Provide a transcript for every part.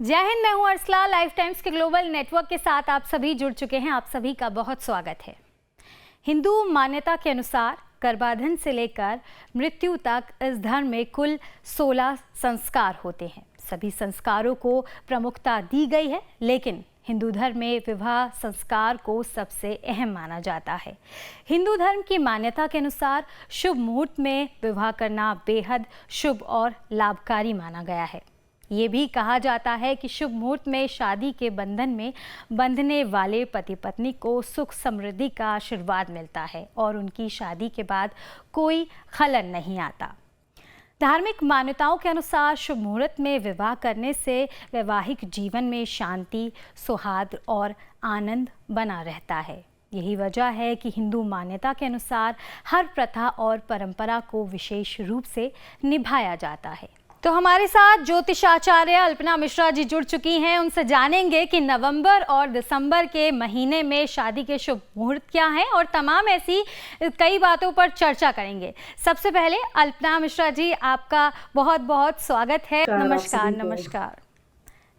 जय हिंद। मैं हूं अर्सला। लाइफ टाइम्स के ग्लोबल नेटवर्क के साथ आप सभी जुड़ चुके हैं। आप सभी का बहुत स्वागत है। हिंदू मान्यता के अनुसार गर्भाधान से लेकर मृत्यु तक इस धर्म में कुल 16 संस्कार होते हैं। सभी संस्कारों को प्रमुखता दी गई है, लेकिन हिंदू धर्म में विवाह संस्कार को सबसे अहम माना जाता है। हिंदू धर्म की मान्यता के अनुसार शुभ मुहूर्त में विवाह करना बेहद शुभ और लाभकारी माना गया है। ये भी कहा जाता है कि शुभ मुहूर्त में शादी के बंधन में बंधने वाले पति पत्नी को सुख समृद्धि का आशीर्वाद मिलता है और उनकी शादी के बाद कोई खलन नहीं आता। धार्मिक मान्यताओं के अनुसार शुभ मुहूर्त में विवाह करने से वैवाहिक जीवन में शांति, सौहार्द और आनंद बना रहता है। यही वजह है कि हिंदू मान्यता के अनुसार हर प्रथा और परंपरा को विशेष रूप से निभाया जाता है। तो हमारे साथ ज्योतिषाचार्य अल्पना मिश्रा जी जुड़ चुकी हैं। उनसे जानेंगे कि नवंबर और दिसंबर के महीने में शादी के शुभ मुहूर्त क्या हैं और तमाम ऐसी कई बातों पर चर्चा करेंगे। सबसे पहले अल्पना मिश्रा जी, आपका बहुत बहुत स्वागत है। नमस्कार। नमस्कार।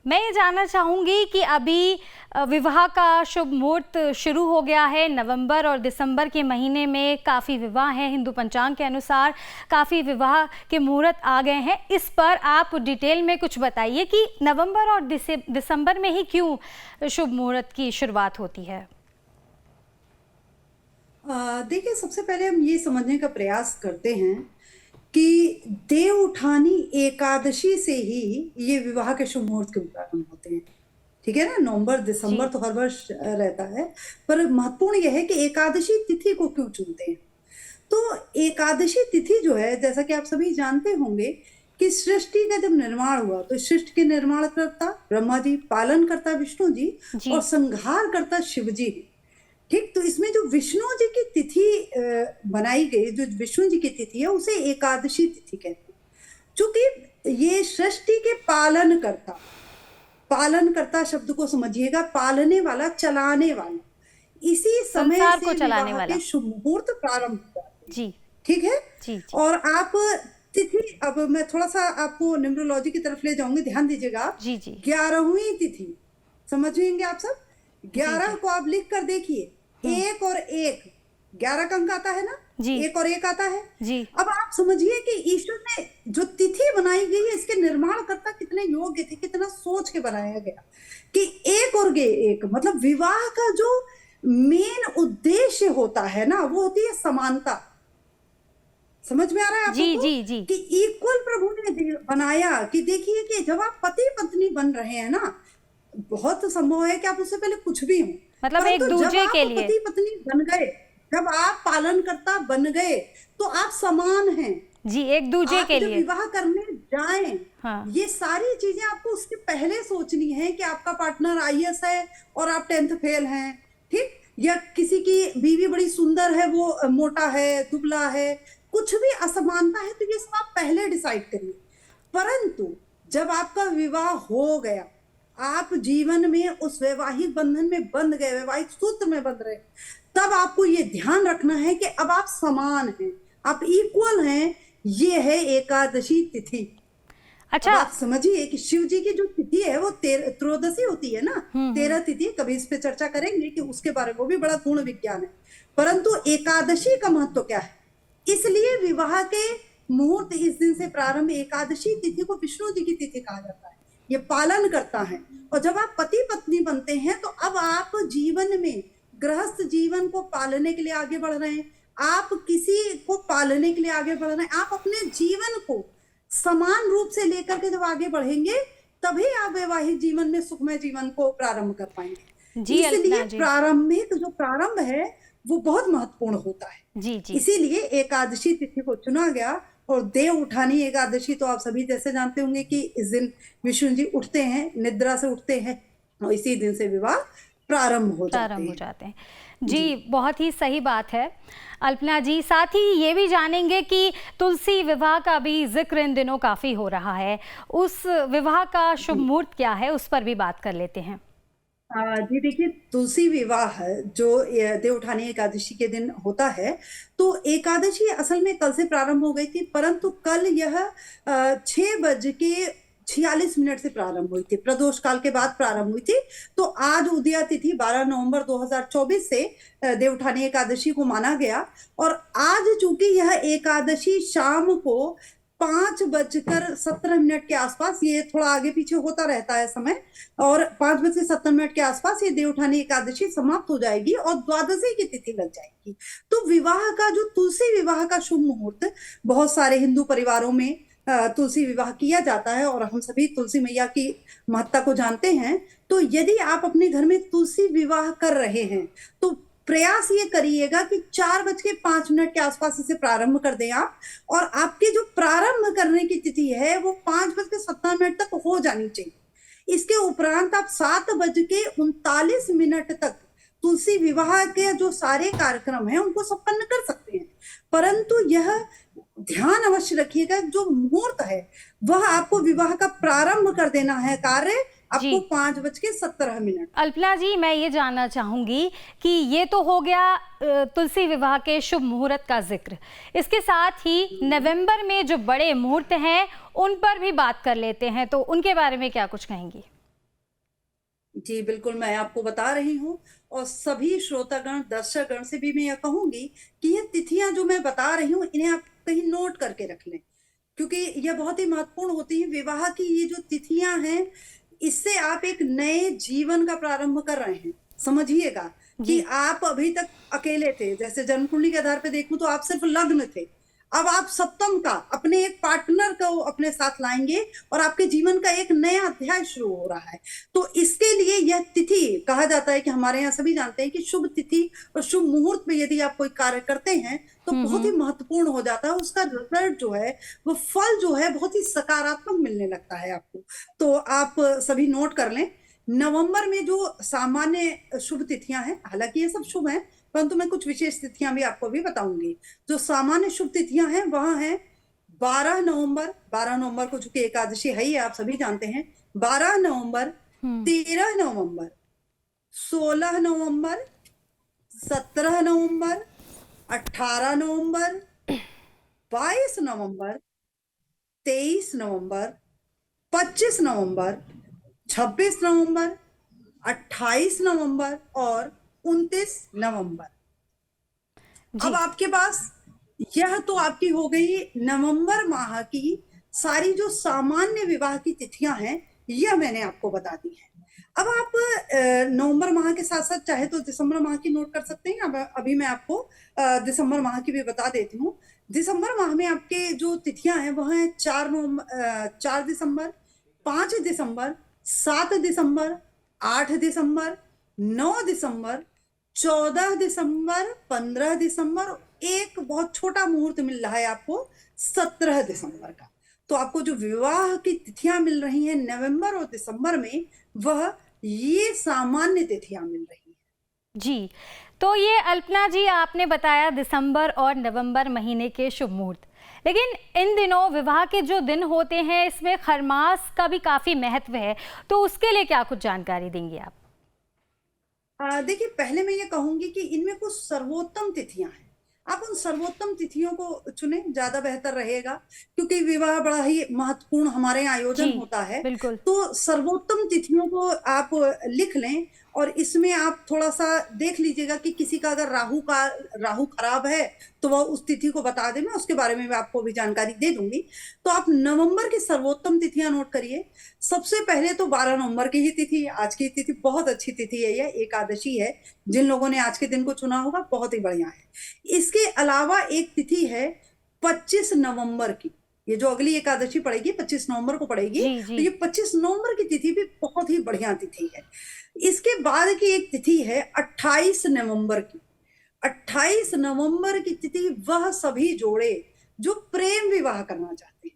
मैं ये जानना चाहूँगी कि अभी विवाह का शुभ मुहूर्त शुरू हो गया है। नवंबर और दिसंबर के महीने में काफ़ी विवाह हैं। हिंदू पंचांग के अनुसार काफ़ी विवाह के मुहूर्त आ गए हैं। इस पर आप डिटेल में कुछ बताइए कि नवंबर और दिसंबर में ही क्यों शुभ मुहूर्त की शुरुआत होती है। देखिए, सबसे पहले हम ये समझने का प्रयास करते हैं कि देव उठानी एकादशी से ही ये विवाह के शुभ मुहूर्त के प्रारंभ होते हैं। ठीक है ना। नवंबर दिसंबर तो हर वर्ष रहता है, पर महत्वपूर्ण यह है कि एकादशी तिथि को क्यों चुनते हैं। तो एकादशी तिथि जो है, जैसा कि आप सभी जानते होंगे कि सृष्टि का जब निर्माण हुआ तो सृष्टि के निर्माण करता ब्रह्मा जी, पालन करता विष्णु जी और संहार करता शिव जी। ठीक, तो इसमें जो विष्णु जी की तिथि बनाई गई, जो विष्णु जी की तिथि है, उसे एकादशी तिथि कहते हैं। चूंकि ये सृष्टि के पालन करता शब्द को समझिएगा, पालने वाला, चलाने वाला, इसी समय से विवाह के शुभ मुहूर्त प्रारंभ होते हैं। जी ठीक है। जी। और आप तिथि, अब मैं थोड़ा सा आपको न्यूमरोलॉजी की तरफ ले जाऊंगी, ध्यान दीजिएगा। जी जी। 11वीं तिथि समझेंगे आप सब। 11 को आप लिख कर देखिए, 1 और 1, 11 का अंक आता है ना जी। 1 और 1 आता है जी। अब आप समझिए कि ईश्वर ने जो तिथि बनाई गई है, इसके निर्माण करता कितने योग्य थे, कितना सोच के बनाया गया कि 1 और 1 मतलब विवाह का जो मेन उद्देश्य होता है ना, वो होती है समानता। समझ में आ रहा है आपको? जी जी जी। कि इक्वल प्रभु ने बनाया। कि देखिए कि जब आप पति पत्नी बन रहे हैं ना, बहुत संभव है कि आप उससे पहले कुछ भी हो, मतलब एक दूसरे के लिए पति पत्नी बन गए, जब आप पालनकर्ता बन गए, तो आप समान हैं जी, एक दूसरे के लिए। विवाह करने जाएं, हाँ। ये सारी चीजें आपको उसके पहले सोचनी है कि आपका पार्टनर IAS है और आप 10th फेल हैं। ठीक, या किसी की बीवी बड़ी सुंदर है, वो मोटा है, दुबला है, कुछ भी असमानता है, तो ये सब आप पहले डिसाइड करिए। परंतु जब आपका विवाह हो गया, आप जीवन में उस वैवाहिक बंधन में बंध गए, वैवाहिक सूत्र में बंध रहे, तब आपको ये ध्यान रखना है कि अब आप समान हैं, आप इक्वल हैं। ये है एकादशी तिथि। अच्छा, आप समझिए कि शिव जी की जो तिथि है वो त्रयोदशी होती है ना, 13 तिथि। कभी इस पे चर्चा करेंगे कि उसके बारे में, वो भी बड़ा पूर्ण विज्ञान है। परंतु एकादशी का महत्व क्या है, इसलिए विवाह के मुहूर्त इस दिन से प्रारंभ, एकादशी तिथि को विष्णु जी की तिथि कहा जाता है। ये पालन करता है। और जब आप पति पत्नी बनते हैं, तो अब आप जीवन में गृहस्थ जीवन को पालने के लिए आगे बढ़ रहे हैं, आप किसी को पालने के लिए आगे बढ़ रहे हैं। आप अपने जीवन को समान रूप से लेकर के जब आगे बढ़ेंगे, तभी आप वैवाहिक जीवन में सुखमय जीवन को प्रारंभ कर पाएंगे। इसलिए प्रारंभिक जो प्रारंभ है वो बहुत महत्वपूर्ण होता है। जी जी। इसीलिए एकादशी तिथि को चुना गया। और देव उठानी एकादशी तो आप सभी जैसे जानते होंगे कि इस दिन विष्णु जी उठते हैं, निद्रा से उठते हैं, और इसी दिन से विवाह प्रारंभ हो जाते हैं। जी, बहुत ही सही बात है अल्पना जी। साथ ही ये भी जानेंगे कि तुलसी विवाह का भी जिक्र इन दिनों काफ़ी हो रहा है। उस विवाह का शुभ मुहूर्त क्या है, उस पर भी बात कर लेते हैं। जी देखिए, तुलसी विवाह जो देव उठानी एकादशी के दिन होता है, तो एकादशी असल में कल से प्रारंभ हो गई थी, परंतु कल यह 6 बज के 46 से प्रारंभ हुई थी, प्रदोष काल के बाद प्रारंभ हुई थी। तो आज उदया तिथि 12 नवंबर 2024 से देवउठानी एकादशी को माना गया। और आज चूंकि यह एकादशी शाम को 5:17 के आसपास, ये थोड़ा आगे पीछे होता रहता है समय, और 5:17 के आसपास ये देवउठानी एकादशी समाप्त हो जाएगी और द्वादशी की तिथि लग जाएगी। तो विवाह का जो तुलसी विवाह का शुभ मुहूर्त, बहुत सारे हिंदू परिवारों में तुलसी विवाह किया जाता है और हम सभी तुलसी मैया की महत्ता को जानते हैं। तो यदि आप अपने घर में तुलसी विवाह कर रहे हैं तो प्रयास ये करिएगा कि 4:05 के आसपास इसे प्रारंभ कर दें आप, और आपकी जो प्रारंभ करने की तिथि है वो 5:17 तक हो जानी चाहिए। इसके उपरांत आप 7:39 तक तुलसी विवाह के जो सारे कार्यक्रम हैं उनको संपन्न कर सकते हैं। परंतु यह ध्यान अवश्य रखिएगा, जो मुहूर्त है वह आपको विवाह का प्रारंभ कर देना है कार्य आपको 5:17। अल्पना जी, मैं ये जानना चाहूंगी कि ये तो हो गया तुलसी विवाह के शुभ मुहूर्त का जिक्र, इसके साथ ही नवंबर में जो बड़े मुहूर्त हैं उन पर भी बात कर लेते हैं, तो उनके बारे में क्या कुछ कहेंगी? जी बिल्कुल, मैं आपको बता रही हूँ और सभी श्रोतागण दर्शकगण से भी मैं यह कहूंगी कि ये तिथियां जो मैं बता रही हूँ इन्हें आप कहीं नोट करके रख लें, क्योंकि यह बहुत ही महत्वपूर्ण होती है। विवाह की ये जो तिथियां हैं, इससे आप एक नए जीवन का प्रारंभ कर रहे हैं। समझिएगा कि आप अभी तक अकेले थे, जैसे जन्म कुंडली के आधार पर देखूं तो आप सिर्फ लग्न थे, अब आप सप्तम का अपने एक पार्टनर को अपने साथ लाएंगे और आपके जीवन का एक नया अध्याय शुरू हो रहा है। तो इसके लिए यह तिथि, कहा जाता है कि हमारे यहाँ सभी जानते हैं कि शुभ तिथि और शुभ मुहूर्त में यदि आप कोई कार्य करते हैं तो बहुत ही महत्वपूर्ण हो जाता है। उसका रिजल्ट जो है, वो फल जो है बहुत ही सकारात्मक मिलने लगता है आपको। तो आप सभी नोट कर लें। नवंबर में जो सामान्य शुभ तिथियां हैं, हालांकि ये सब शुभ हैं, परंतु मैं कुछ विशेष तिथियां भी आपको भी बताऊंगी। जो सामान्य शुभ तिथियां हैं वहां है 12 नवंबर को, चूंकि एकादशी है ही आप सभी जानते हैं, 12 नवंबर, 13 नवंबर, 16 नवंबर, 17 नवंबर, 18 नवंबर, 22 नवंबर, 23 नवंबर, 25 नवंबर, 26 नवंबर, 28 नवंबर और 29 नवंबर। अब आपके पास यह तो आपकी हो गई नवंबर माह की सारी जो सामान्य विवाह की तिथियां हैं, यह मैंने आपको बता दी है। अब आप नवंबर माह के साथ साथ चाहे तो दिसंबर माह की नोट कर सकते हैं। अब अभी मैं आपको दिसंबर माह की भी बता देती हूँ। दिसंबर माह में आपके जो तिथियां हैं वह है 4 दिसंबर, 5 दिसंबर, 7 दिसंबर, 8 दिसंबर, 9 दिसंबर, 14 दिसंबर, 15 दिसंबर, एक बहुत छोटा मुहूर्त मिल रहा है आपको 17 दिसंबर का। तो आपको जो विवाह की तिथियां मिल रही हैं नवंबर और दिसंबर में, वह ये सामान्य तिथियां मिल रही हैं। जी, तो ये अल्पना जी आपने बताया दिसंबर और नवंबर महीने के शुभ मुहूर्त, लेकिन इन दिनों विवाह के जो दिन होते हैं इसमें खरमास का भी काफी महत्व है, तो उसके लिए क्या कुछ जानकारी देंगे आप? देखिए, पहले मैं ये कहूंगी कि इनमें कुछ सर्वोत्तम तिथियां हैं। आप उन सर्वोत्तम तिथियों को चुने, ज्यादा बेहतर रहेगा, क्योंकि विवाह बड़ा ही महत्वपूर्ण हमारे यहाँ आयोजन होता है। तो सर्वोत्तम तिथियों को आप लिख लें और इसमें आप थोड़ा सा देख लीजिएगा कि किसी का अगर राहु खराब है तो वह उस तिथि को बता दे, मैं उसके बारे में आपको भी जानकारी दे दूंगी। तो आप नवंबर की सर्वोत्तम तिथियां नोट करिए। सबसे पहले तो 12 नवंबर की ही तिथि, आज की तिथि बहुत अच्छी तिथि है, यह एकादशी है। जिन लोगों ने आज के दिन को चुना होगा बहुत ही बढ़िया है। इसके अलावा एक तिथि है 25 नवंबर की, ये जो अगली एकादशी पड़ेगी 25 नवंबर को पड़ेगी। तो ये 25 नवंबर की तिथि भी बहुत ही बढ़िया तिथि है। इसके बाद की एक तिथि है 28 नवंबर की। 28 नवंबर की तिथि वह सभी जोड़े जो प्रेम विवाह करना चाहते हैं,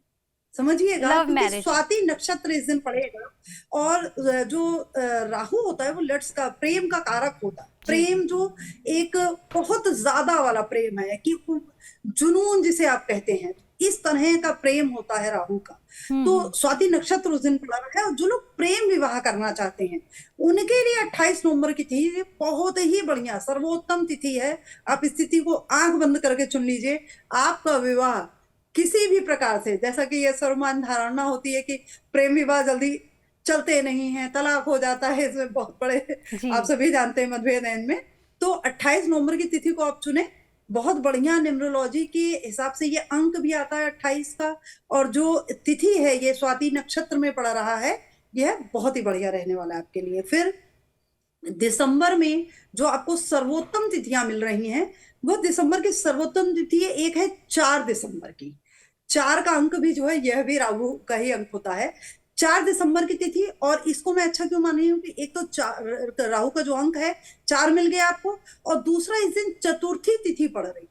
समझिएगा, क्योंकि स्वाति नक्षत्र इस दिन पड़ेगा और जो राहु होता है वो लट्स का प्रेम का कारक होता है। प्रेम जो एक बहुत ज्यादा वाला प्रेम है कि जुनून जिसे आप कहते हैं, इस तरह का प्रेम होता है राहु का। तो स्वाति नक्षत्र उस दिन पड़ा है और जो लोग प्रेम विवाह करना चाहते हैं उनके लिए 28 नवंबर की तिथि बहुत ही बढ़िया सर्वोत्तम तिथि है। आप इस तिथि को आंख बंद करके चुन लीजिए, आपका विवाह किसी भी प्रकार से, जैसा कि ये सर्वमान धारणा होती है कि प्रेम विवाह जल्दी चलते नहीं है, तलाक हो जाता है, इसमें बहुत बड़े जी आप सभी जानते हैं मतभेद है इनमें। तो 28 नवंबर की तिथि को आप चुने, बहुत बढ़िया। न्यूमरोलॉजी के हिसाब से ये अंक भी आता है 28 का, और जो तिथि है ये स्वाति नक्षत्र में पड़ रहा है, यह बहुत ही बढ़िया रहने वाला है आपके लिए। फिर दिसंबर में जो आपको सर्वोत्तम तिथियां मिल रही हैं, वो दिसंबर की सर्वोत्तम तिथि है, एक है 4 दिसंबर की। 4 का अंक भी जो है यह भी राहु का ही अंक होता है, 4 दिसंबर की तिथि। और इसको मैं अच्छा क्यों मान रही हूँ कि एक तो राहु का जो अंक है 4 मिल गया आपको, और दूसरा इस दिन चतुर्थी तिथि पड़ रही।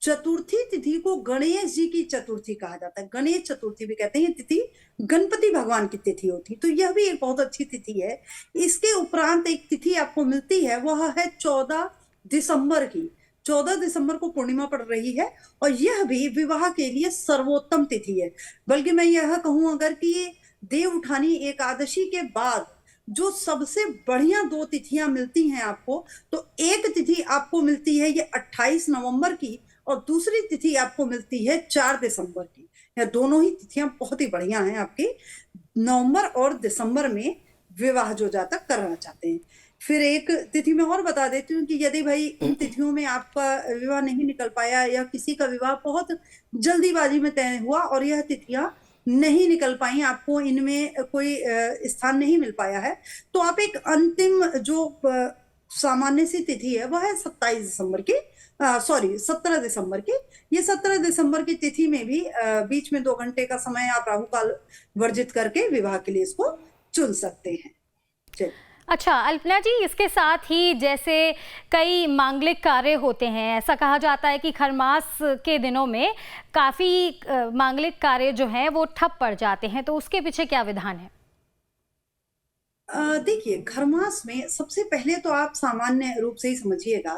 चतुर्थी तिथि को गणेश जी की चतुर्थी कहा जाता है, गणेश चतुर्थी भी कहते हैं। ये तिथि गणपति भगवान की तिथि होती, तो यह भी एक बहुत अच्छी तिथि है। इसके उपरांत एक तिथि आपको मिलती है, वह है 14 दिसंबर की। 14 दिसंबर को पूर्णिमा पड़ रही है, और यह भी विवाह के लिए सर्वोत्तम तिथि है। बल्कि मैं यह कहूं अगर कि देव उठानी एकादशी के बाद जो सबसे बढ़िया 2 तिथियां मिलती हैं आपको, तो एक तिथि आपको मिलती है ये 28 नवंबर की, और दूसरी तिथि आपको मिलती है 4 दिसंबर की। यह दोनों ही तिथियां बहुत ही बढ़िया हैं आपकी। नवंबर और दिसंबर में विवाह जो जातक करना चाहते हैं। फिर एक तिथि में और बता देती हूँ कि यदि भाई इन तिथियों में आपका विवाह नहीं निकल पाया, या किसी का विवाह बहुत जल्दीबाजी में तय हुआ और यह तिथियां नहीं निकल पाई, आपको इनमें कोई स्थान नहीं मिल पाया है, तो आप एक अंतिम जो सामान्य सी तिथि है वह है 27 दिसंबर की, सॉरी 17 दिसंबर की। ये 17 दिसंबर की तिथि में भी बीच में 2 घंटे का समय आप राहु काल वर्जित करके विवाह के लिए इसको चुन सकते हैं। चलिए। अच्छा अल्पना जी, इसके साथ ही जैसे कई मांगलिक कार्य होते हैं, ऐसा कहा जाता है कि खरमास के दिनों में काफ़ी मांगलिक कार्य जो हैं वो ठप पड़ जाते हैं, तो उसके पीछे क्या विधान है? देखिए, खरमास में सबसे पहले तो आप सामान्य रूप से ही समझिएगा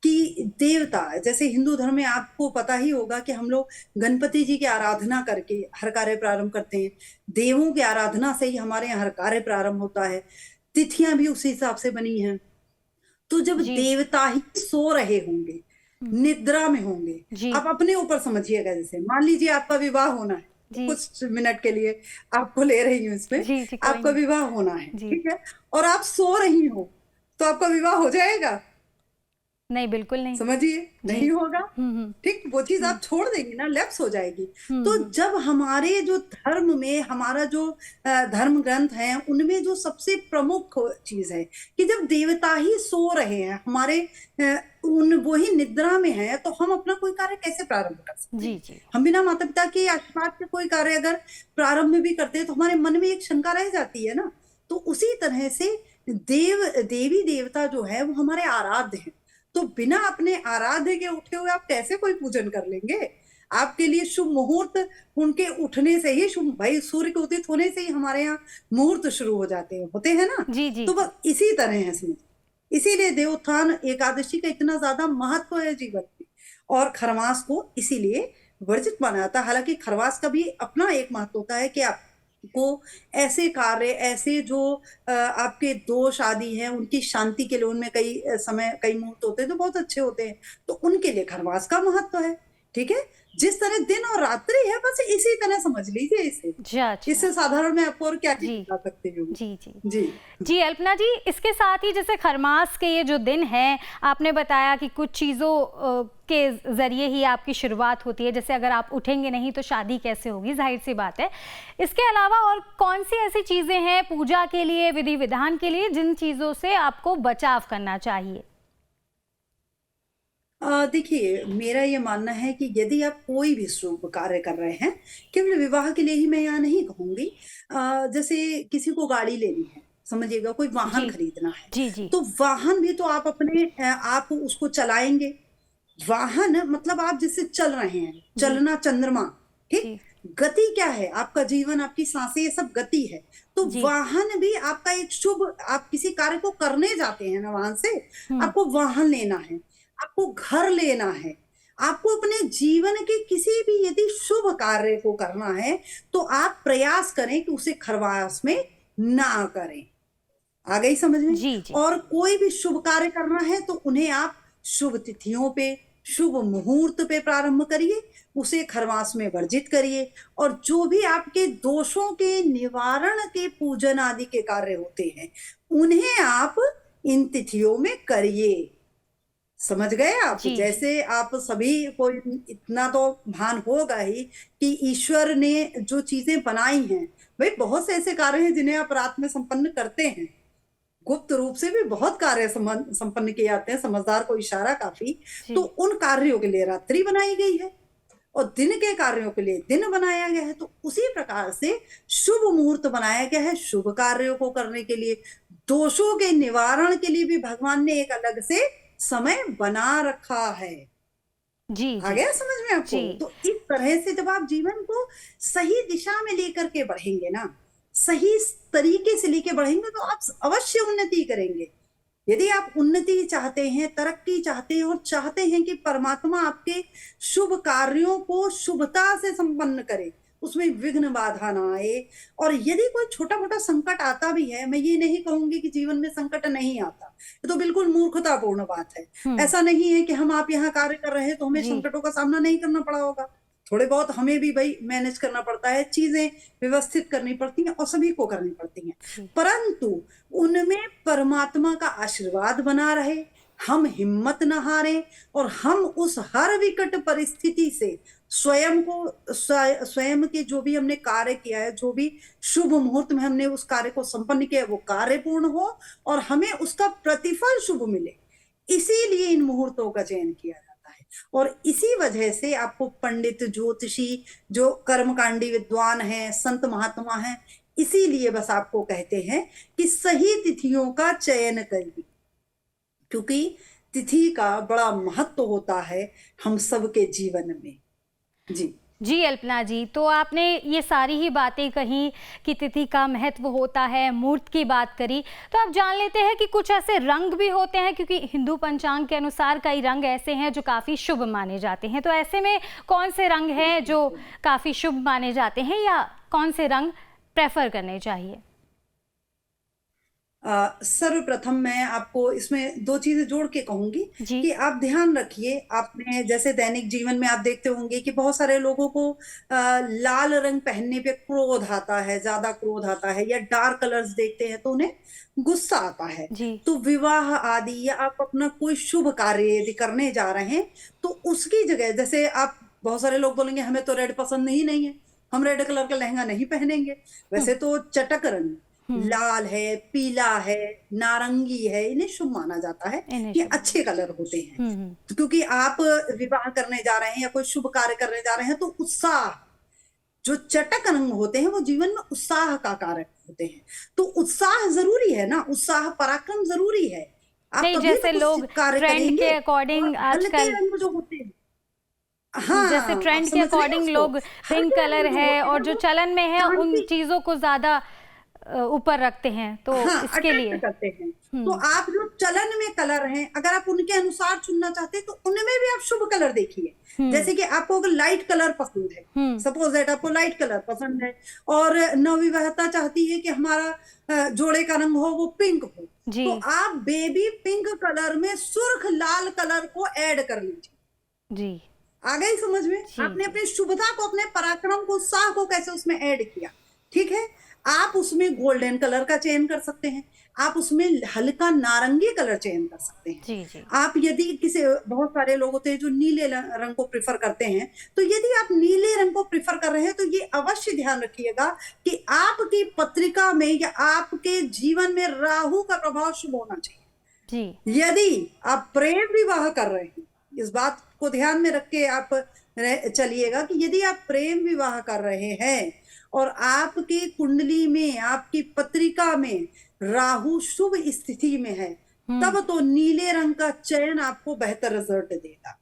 कि देवता, जैसे हिंदू धर्म में आपको पता ही होगा कि हम लोग गणपति जी की आराधना करके हर कार्य प्रारंभ करते हैं। देवों की आराधना से ही हमारे यहाँ हर कार्य प्रारंभ होता है। तिथियां भी उसी हिसाब से बनी हैं। तो जब जी देवता ही सो रहे होंगे, निद्रा में होंगे, जी आप अपने ऊपर समझिएगा। जैसे मान लीजिए आपका विवाह होना है, जी कुछ मिनट के लिए आपको ले रही हूँ इसमें, जी जी, कोई आपका नहीं। विवाह होना है, जी, ठीक है, और आप सो रही हो, तो आपका विवाह हो जाएगा? नहीं बिल्कुल नहीं। समझिए, जी। नहीं होगा। हम्म। ठीक, वो चीज आप छोड़ देंगी ना, लैप्स हो जाएगी। तो हम्म। जब हमारे जो धर्म में हमारा जो धर्म ग्रंथ है, उनमें जो सबसे प्रमुख चीज है कि जब देवता ही सो रहे हैं हमारे, उन वही निद्रा में है, तो हम अपना कोई कार्य कैसे प्रारंभ कर सकते जी हैं? जी हम बिना माता पिता के आशीर्वाद के कोई कार्य अगर प्रारंभ भी करते हैं, तो हमारे मन में एक शंका रह जाती है ना। तो उसी तरह से देवी देवता जो है वो हमारे आराध्य हैं। तो बिना अपने आराध्य के उठे हुए आप कैसे कोई पूजन कर लेंगे? आपके लिए शुभ मुहूर्त उनके उठने से ही शुभ, भाई सूर्य के उदित होने से ही हमारे यहाँ मुहूर्त शुरू हो जाते हैं, होते हैं ना। जी जी तो जी। बस इसी तरह है इसमें। इसीलिए देवोत्थान एकादशी का इतना ज्यादा महत्व है जीवन में, और खरमास को इसीलिए वर्जित माना जाता है। हालांकि खरवास का भी अपना एक महत्व होता है कि आपको ऐसे कार्य, ऐसे जो आपके दोष आदि हैं, उनकी शांति के लिए उनमें कई समय कई मुहूर्त होते हैं जो बहुत अच्छे होते हैं, तो उनके लिए खरवास का महत्व है। ठीक है, जिस तरह दिन और रात्रि है, बस इसी तरह समझ लीजिए इसे। अच्छा अच्छा। इससे साधारण मैं आपको और क्या जी बता सकती हूँ? जी जी जी जी अल्पना जी, इसके साथ ही जैसे खरमास के ये जो दिन हैं, आपने बताया कि कुछ चीज़ों के ज़रिए ही आपकी शुरुआत होती है, जैसे अगर आप उठेंगे नहीं तो शादी कैसे होगी, जाहिर सी बात है। इसके अलावा और कौन सी ऐसी चीज़ें हैं पूजा के लिए, विधि विधान के लिए, जिन चीज़ों से आपको बचाव करना चाहिए? देखिए, मेरा ये मानना है कि यदि आप कोई भी शुभ कार्य कर रहे हैं, केवल विवाह के लिए ही मैं यहाँ नहीं कहूंगी। जैसे किसी को गाड़ी लेनी है, समझिएगा, कोई वाहन जी खरीदना है, जी जी तो वाहन भी तो आप अपने आप उसको चलाएंगे। वाहन मतलब आप जिससे चल रहे हैं, जी चलना चंद्रमा, ठीक। जी गति क्या है? आपका जीवन, आपकी सांसें, ये सब गति है। तो जी। वाहन भी आपका एक शुभ, आप किसी कार्य को करने जाते हैं ना वाहन से, आपको वाहन लेना है, आपको घर लेना है, आपको अपने जीवन के किसी भी यदि शुभ कार्य को करना है, तो आप प्रयास करें कि उसे खरवास में ना करें। आ गई समझ में? जी जी और कोई भी शुभ कार्य करना है तो उन्हें आप शुभ तिथियों पे, शुभ मुहूर्त पे प्रारंभ करिए, उसे खरवास में वर्जित करिए, और जो भी आपके दोषों के निवारण के पूजन आदि के कार्य होते हैं उन्हें आप इन तिथियों में करिए। समझ गए आप? जी जैसे आप सभी को इतना तो भान होगा ही कि ईश्वर ने जो चीजें बनाई हैं, भाई बहुत से ऐसे कार्य हैं जिन्हें आप रात में संपन्न करते हैं, गुप्त रूप से भी बहुत कार्य संपन्न किए जाते हैं, समझदार को इशारा काफी। तो उन कार्यों के लिए रात्रि बनाई गई है और दिन के कार्यों के लिए दिन बनाया गया है। तो उसी प्रकार से शुभ मुहूर्त बनाया गया है शुभ कार्यों को करने के लिए। दोषों के निवारण के लिए भी भगवान ने एक अलग से समय बना रखा है। जी आ गया समझ में आपको? तो इस तरह से जब आप जीवन को सही दिशा में लेकर के बढ़ेंगे ना, सही तरीके से लेके बढ़ेंगे, तो आप अवश्य उन्नति करेंगे। यदि आप उन्नति चाहते हैं, तरक्की चाहते हैं और चाहते हैं कि परमात्मा आपके शुभ कार्यों को शुभता से संपन्न करे, उसमें विघ्न बाधा ना आए, और यदि कोई छोटा मोटा संकट आता भी है, मैं ये नहीं कहूंगी कि जीवन में संकट नहीं आता, ये तो बिल्कुल मूर्खतापूर्ण बात है। ऐसा नहीं है कि हम आप यहाँ कार्य कर रहे हैं तो हमें संकटों का सामना नहीं करना पड़ा होगा, थोड़े बहुत हमें भी भाई मैनेज करना पड़ता है, चीजें व्यवस्थित करनी पड़ती हैं और सभी को करनी पड़ती हैं, परंतु उनमें परमात्मा का आशीर्वाद बना रहे, हम हिम्मत न हारें और हम उस हर विकट परिस्थिति से स्वयं के जो भी हमने कार्य किया है, जो भी शुभ मुहूर्त में हमने उस कार्य को संपन्न किया है, वो कार्य पूर्ण हो और हमें उसका प्रतिफल शुभ मिले, इसीलिए इन मुहूर्तों का चयन किया जाता है। और इसी वजह से आपको पंडित, ज्योतिषी, जो कर्मकांडी विद्वान हैं, संत महात्मा हैं, इसीलिए बस आपको कहते हैं कि सही तिथियों का चयन करिए, क्योंकि तिथि का बड़ा महत्व होता है हम सबके जीवन में। जी अल्पना जी, तो आपने ये सारी ही बातें कही कि तिथि का महत्व होता है, मुहूर्त की बात करी, तो आप जान लेते हैं कि कुछ ऐसे रंग भी होते हैं, क्योंकि हिंदू पंचांग के अनुसार कई रंग ऐसे हैं जो काफ़ी शुभ माने जाते हैं। तो ऐसे में कौन से रंग हैं जो काफ़ी शुभ माने जाते हैं, या कौन से रंग प्रेफर करने चाहिए? सर्वप्रथम मैं आपको इसमें दो चीजें जोड़ के कहूंगी कि आप ध्यान रखिए, आपने जैसे दैनिक जीवन में आप देखते होंगे कि बहुत सारे लोगों को लाल रंग पहनने पे क्रोध आता है, ज्यादा क्रोध आता है, या डार्क कलर्स देखते हैं तो उन्हें गुस्सा आता है। तो विवाह आदि या आप अपना कोई शुभ कार्य यदि करने जा रहे हैं तो उसकी जगह, जैसे आप बहुत सारे लोग बोलेंगे हमें तो रेड पसंद ही नहीं है, हम रेड कलर का लहंगा नहीं पहनेंगे। वैसे तो चटक रंग लाल है, पीला है, नारंगी है, इन्हें शुभ माना जाता है, ये अच्छे कलर होते हैं। तो क्योंकि आप विवाह करने जा रहे हैं या कोई शुभ कार्य करने जा रहे हैं तो उत्साह, जो चटक रंग होते हैं वो जीवन में उत्साह का कारक होते हैं। तो उत्साह जरूरी है ना, उत्साह पराक्रम जरूरी है। आप जैसे तो लोग ट्रेंड के अकॉर्डिंग आजकल रंग जो होते हैं, हाँ, जैसे ट्रेंड के अकॉर्डिंग लोग पिंक कलर है और जो चलन में है उन चीजों को ज्यादा ऊपर रखते हैं, तो इसके लिए करते हैं। तो आप जो चलन में कलर हैं, अगर आप उनके अनुसार चुनना चाहते हैं तो उनमें भी आप शुभ कलर देखिए। जैसे कि आपको अगर लाइट कलर पसंद है, सपोज दैट आपको लाइट कलर पसंद है और नवविवाहिता चाहती है कि हमारा जोड़े का रंग हो वो पिंक हो, तो आप बेबी पिंक कलर में सुर्ख लाल कलर को ऐड कर लीजिए। जी, आ गई समझ में? आपने अपनी शुभता को, अपने पराक्रम को, उत्साह को कैसे उसमें ऐड किया। ठीक है, आप उसमें गोल्डन कलर का चयन कर सकते हैं, आप उसमें हल्का नारंगी कलर चयन कर सकते हैं। जी। आप यदि किसी, बहुत सारे लोग होते हैं जो नीले रंग को प्रेफर करते हैं, तो यदि आप नीले रंग को प्रेफर कर रहे हैं तो ये अवश्य ध्यान रखिएगा कि आपकी पत्रिका में या आपके जीवन में राहु का प्रभाव शुभ होना चाहिए। यदि आप प्रेम विवाह कर रहे हैं, इस बात को ध्यान में रख के आप चलिएगा कि यदि आप प्रेम विवाह कर रहे हैं और आपकी कुंडली में, आपकी पत्रिका में राहु शुभ स्थिति में है, तब तो नीले रंग का चयन आपको बेहतर रिजल्ट देगा,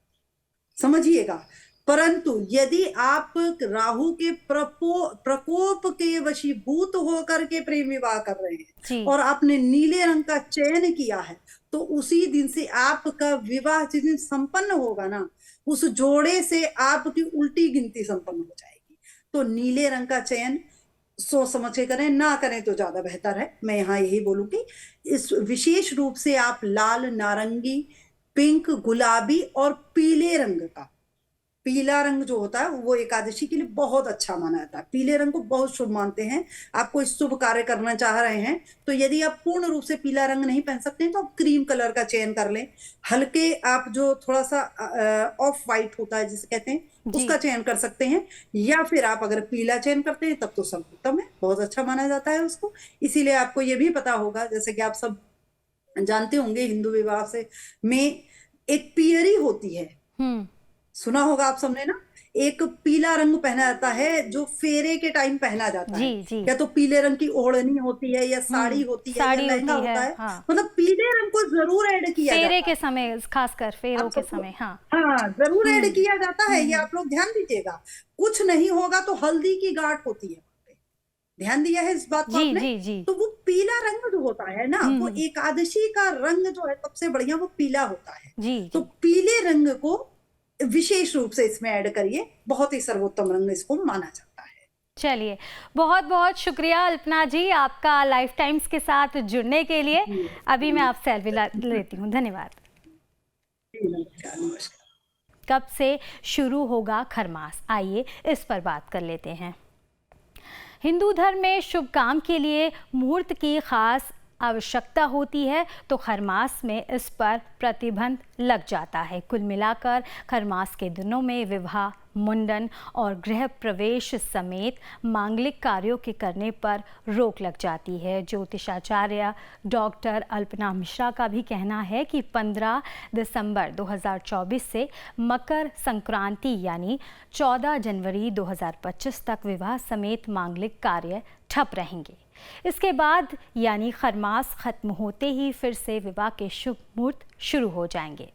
समझिएगा। परंतु यदि आप राहु के प्रकोप के वशीभूत होकर के प्रेम विवाह कर रहे हैं और आपने नीले रंग का चयन किया है, तो उसी दिन से आपका विवाह जिस दिन संपन्न होगा ना, उस जोड़े से आपकी उल्टी गिनती संपन्न हो जाएगी। तो नीले रंग का चयन सोच समझ के करें, ना करें तो ज्यादा बेहतर है। मैं यहाँ यही बोलूंगी, इस विशेष रूप से आप लाल, नारंगी, पिंक, गुलाबी और पीले रंग का। पीला रंग जो होता है वो एकादशी के लिए बहुत अच्छा माना जाता है। पीले रंग को बहुत शुभ मानते हैं। आप कोई शुभ कार्य करना चाह रहे हैं तो यदि आप पूर्ण रूप से पीला रंग नहीं पहन सकते हैं तो आप क्रीम कलर का चयन कर लें। हल्के आप जो थोड़ा सा ऑफ वाइट होता है जिसे कहते हैं उसका चयन कर सकते हैं, या फिर आप अगर पीला चयन करते हैं तब तो सर्वोत्तम है, बहुत अच्छा माना जाता है उसको। इसीलिए आपको ये भी पता होगा, जैसे कि आप सब जानते होंगे, हिंदू विवाह से में एक पियरी होती है, सुना होगा आप सबने ना। एक पीला रंग पहना जाता है जो फेरे के टाइम पहना जाता है। या तो पीले रंग की ओढ़नी होती है, या साड़ी होती है, या लहंगा होता है। हाँ। मतलब पीले रंग को जरूर ऐड किया जाता है फेरे के समय, खासकर फेरों के समय। हाँ जरूर ऐड किया जाता है, ये आप लोग ध्यान दीजिएगा। कुछ नहीं होगा तो हल्दी की गांठ होती है, ध्यान दिया है इस बात को आपने? तो वो पीला रंग जो होता है ना, वो एकादशी का रंग जो है सबसे बढ़िया वो पीला होता है। तो पीले रंग को विशेष रूप से इसमें ऐड करिए, बहुत ही सर्वोत्तम रंग इसको माना जाता है। चलिए, बहुत बहुत शुक्रिया अल्पना जी आपका लाइफ टाइम्स के साथ जुड़ने के लिए। अभी मैं आपसे अलविदा लेती हूँ, धन्यवाद। कब से शुरू होगा खरमास, आइए इस पर बात कर लेते हैं। हिंदू धर्म में शुभ काम के लिए मुहूर्त की खास आवश्यकता होती है, तो खरमास में इस पर प्रतिबंध लग जाता है। कुल मिलाकर खरमास के दिनों में विवाह, मुंडन और गृह प्रवेश समेत मांगलिक कार्यों के करने पर रोक लग जाती है। ज्योतिषाचार्य डॉक्टर अल्पना मिश्रा का भी कहना है कि 15 दिसंबर 2024 से मकर संक्रांति यानी 14 जनवरी 2025 तक विवाह समेत मांगलिक कार्य ठप रहेंगे। इसके बाद यानी खरमास खत्म होते ही फिर से विवाह के शुभ मुहूर्त शुरू हो जाएंगे।